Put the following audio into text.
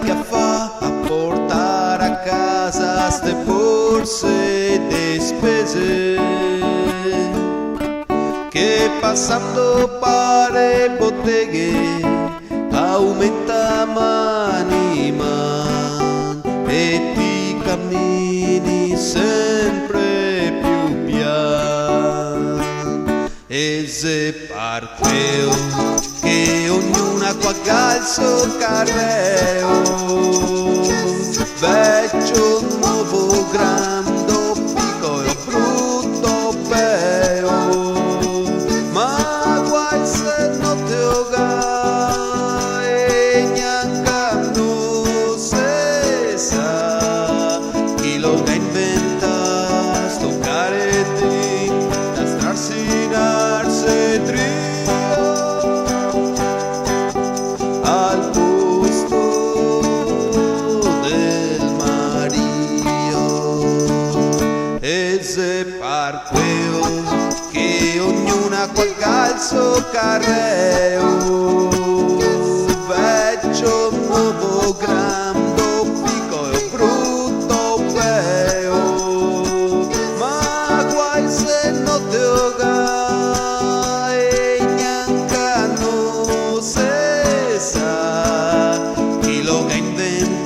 che fa a portare a casa ste borse de spese che passando pare botteghe aumenta mani man e ti cammini sempre più pian e se parteo che ognuna qua il suo carreo vecchio nuovo grande piccolo e brutto peo ma guai se non te oga e neanche non se sa chi lo ga inventa sto caretti da strarsinarsi trio al posto del Mario e se parteo che ognuna qua calzo carreo vecchio nuovo grande piccolo e brutto peo ma guai se non te oga e neanche non se sa chi lo ga inventa